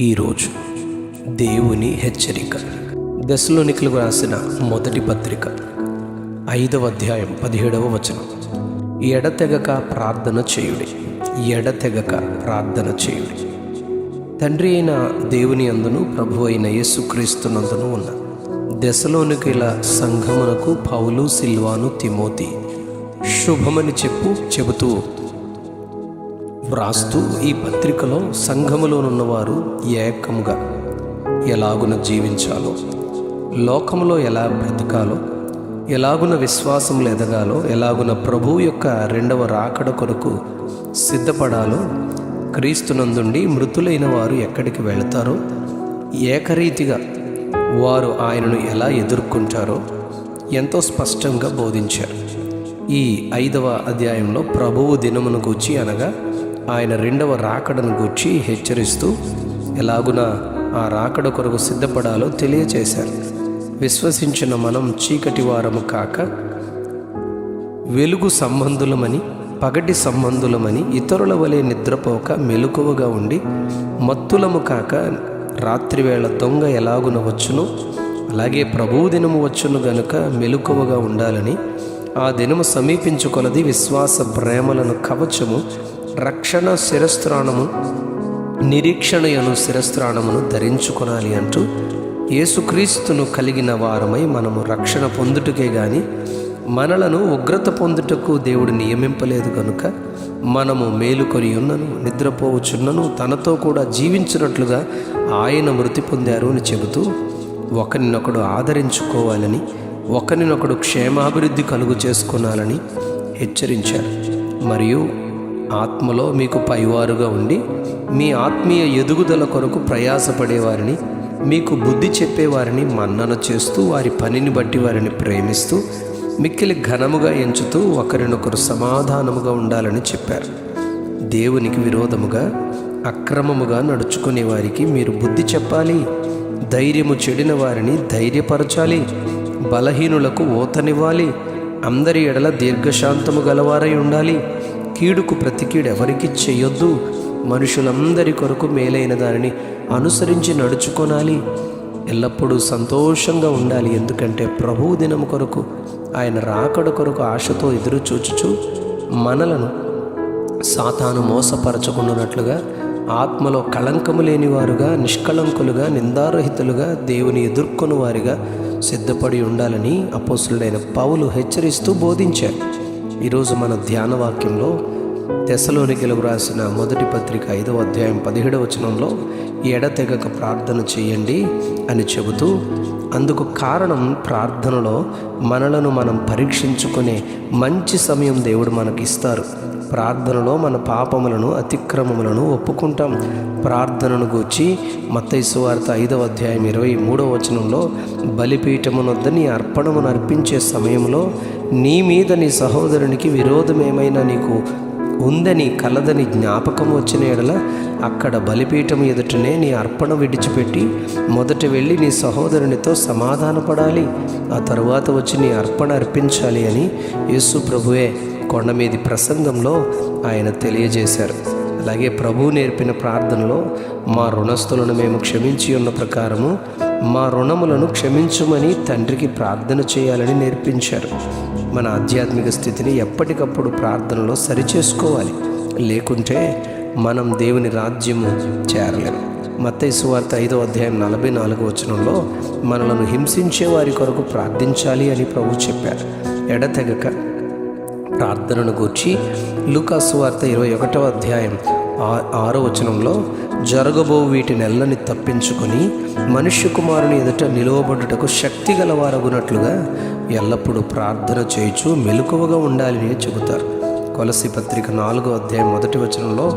ఈరోజు దేవుని హెచ్చరిక. దెస్సలోనికలకు రాసిన మొదటి పత్రిక 5వ అధ్యాయం 17వ వచనం. ఎడతెగక ప్రార్థన చేయుడి, ఎడతెగక ప్రార్థన చేయుడి. తండ్రి అయిన దేవుని అందును ప్రభు అయిన యేసుక్రీస్తునందును ఉన్న దెస్సలోనికల సంఘమునకు పౌలు, సిల్వాను, తిమోతి శుభమని చెబుతూ వ్రాస్తూ ఈ పత్రికలో సంఘములోనున్నవారు ఏకముగా ఎలాగున జీవించాలో, లోకములో ఎలా బ్రతకాలో, ఎలాగున విశ్వాసములు ఎదగాలో, ఎలాగున ప్రభువు యొక్క రెండవ రాకడ కొరకు సిద్ధపడాలో, క్రీస్తునందుండి మృతులైన వారు ఎక్కడికి వెళతారో, ఏకరీతిగా వారు ఆయనను ఎలా ఎదుర్కొంటారో ఎంతో స్పష్టంగా బోధించారు. ఈ 5వ అధ్యాయంలో ప్రభువు దినమును గూర్చి, అనగా ఆయన రెండవ రాకడను గూర్చి హెచ్చరిస్తూ ఎలాగున ఆ రాకడ కొరకు సిద్ధపడాలో తెలియచేశారు. విశ్వసించిన మనం చీకటి వారము కాక వెలుగు సంబంధులమని, పగటి సంబంధులమని, ఇతరుల వలె నిద్రపోక మెలకువగా ఉండి మత్తులము కాక రాత్రివేళ దొంగ ఎలాగున వచ్చును అలాగే ప్రభువు దినము వచ్చును గనుక మెలకువగా ఉండాలని, ఆ దినము సమీపించుకొలది విశ్వాస ప్రేమలను కవచము, రక్షణ శిరస్త్రాణము, నిరీక్షణయను శిరస్త్రాణమును ధరించుకొనాలి అంటూ, యేసుక్రీస్తును కలిగిన వారమై మనము రక్షణ పొందుటకే గాని మనలను ఉగ్రత పొందుటకు దేవుడు నియమింపలేదు కనుక మనము మేలుకొని ఉన్నను, నిద్రపోవచ్చున్నను, తనతో కూడా జీవించినట్లుగా ఆయన మృతి పొందారు అని చెబుతూ ఒకరినొకడు ఆదరించుకోవాలని, ఒకరినొకడు క్షేమాభివృద్ధి కలుగు చేసుకోనాలని హెచ్చరించారు. మరియు ఆత్మలో మీకు పైవారుగా ఉండి మీ ఆత్మీయ ఎదుగుదల కొరకు ప్రయాసపడేవారిని, మీకు బుద్ధి చెప్పేవారిని మన్నన చేస్తూ, వారి పనిని బట్టి వారిని ప్రేమిస్తూ, మిక్కిలి ఘనముగా ఎంచుతూ ఒకరినొకరు సమాధానముగా ఉండాలని చెప్పారు. దేవునికి విరోధముగా అక్రమముగా నడుచుకునే వారికి మీరు బుద్ధి చెప్పాలి, ధైర్యము చెడిన వారిని ధైర్యపరచాలి, బలహీనులకు ఓతనివ్వాలి, అందరి ఎడల దీర్ఘశాంతము గలవారై ఉండాలి, కీడుకు ప్రతి కీడు ఎవరికి చేయొద్దు, మనుషులందరి కొరకు మేలైన దానిని అనుసరించి నడుచుకోనాలి, ఎల్లప్పుడూ సంతోషంగా ఉండాలి. ఎందుకంటే ప్రభువు దినం కొరకు, ఆయన రాకడ కొరకు ఆశతో ఎదురు చూచుచు మనలను సాతాను మోసపరచకుండానట్లుగా ఆత్మలో కళంకము లేని వారుగా, నిష్కళంకులుగా, నిందారహితులుగా, దేవుని ఎదుర్కొని వారిగా సిద్ధపడి ఉండాలని అపోస్తలుడైన పౌలు హెచ్చరిస్తూ బోధించారు. ఈరోజు మన ధ్యాన వాక్యంలో దెస్సలోనికలకు రాసిన మొదటి పత్రిక 5వ అధ్యాయం 17వ వచనంలో ఎడతెగక ప్రార్థన చేయండి అని చెబుతూ, అందుకు కారణం ప్రార్థనలో మనలను మనం పరీక్షించుకునే మంచి సమయం దేవుడు మనకి ఇస్తారు. ప్రార్థనలో మన పాపములను, అతిక్రమములను ఒప్పుకుంటాం. ప్రార్థనను గూర్చి మత్తయి సువార్త 5వ అధ్యాయం 23వ వచనంలో, బలిపీఠమునొద్ద నీ అర్పణమును అర్పించే సమయంలో నీ మీద నీ సహోదరునికి విరోధమేమైనా నీకు ఉందని, కలదని జ్ఞాపకం వచ్చిన ఎడల అక్కడ బలిపీఠం ఎదుటనే నీ అర్పణ విడిచిపెట్టి మొదట వెళ్ళి నీ సహోదరునితో సమాధానపడాలి, ఆ తరువాత వచ్చి నీ అర్పణ అర్పించాలి అని యేసు ప్రభువే కొండ మీది ప్రసంగంలో ఆయన తెలియజేశారు. అలాగే ప్రభువు నేర్పిన ప్రార్థనలో మా రుణస్థులను మేము క్షమించి ఉన్న ప్రకారము మా రుణములను క్షమించుమని తండ్రికి ప్రార్థన చేయాలని నేర్పించారు. మన ఆధ్యాత్మిక స్థితిని ఎప్పటికప్పుడు ప్రార్థనలో సరిచేసుకోవాలి, లేకుంటే మనం దేవుని రాజ్యము చేరలేము. మత్తయి సువార్త 5వ అధ్యాయం 44వ వచనంలో మనలను హింసించే వారి కొరకు ప్రార్థించాలి అని ప్రభు చెప్పారు. ఎడతెగక ప్రార్థనను గూర్చి లూకా సువార్త 21వ అధ్యాయం 6వ వచనంలో, జరగబో వీటినెల్లని తప్పించుకొని మనుష్య కుమారుని ఎదుట నిలువబడుటకు శక్తి గలవారగునట్లుగా ఎల్లప్పుడూ ప్రార్థన చేయుచు మెలకువగా ఉండాలని చెబుతారు. కొలస్సీ పత్రిక 4వ అధ్యాయం 1వ వచనంలో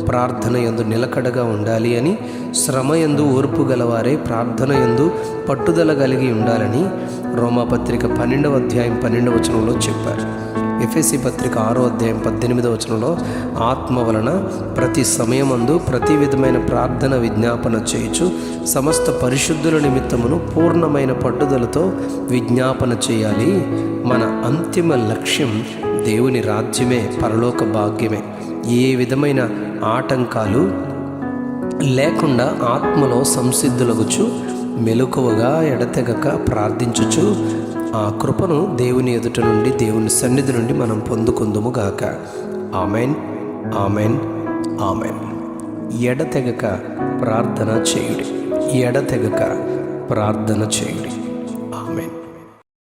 ప్రార్థన యందు నిలకడగా ఉండాలి అని, శ్రమ యందు ఓర్పు గలవారే ప్రార్థన యందు పట్టుదల కలిగి ఉండాలని రోమా పత్రిక 12వ అధ్యాయం 12వ వచనంలో చెప్పారు. ఎఫెసీ పత్రిక 6వ అధ్యాయం 18వ వచనంలో ఆత్మ వలన ప్రతి సమయమందు ప్రతి విధమైన ప్రార్థన విజ్ఞాపన చేయుచు సమస్త పరిశుద్ధుల నిమిత్తమును పూర్ణమైన పట్టుదలతో విజ్ఞాపన చేయాలి. మన అంతిమ లక్ష్యం దేవుని రాజ్యమే, పరలోక భాగ్యమే. ఏ విధమైన ఆటంకాలు లేకుండా ఆత్మలో సంసిద్ధులగుచు మెలకువగా ఎడతెగక ప్రార్థించుచు ఆ కృపను దేవుని ఎదుట నుండి, దేవుని సన్నిధి నుండి మనం పొందుకుందుము గాక. Amen, amen, amen. ఎడతెగక ప్రార్థన చేయుడి, ఎడతెగక ప్రార్థన చేయుడి.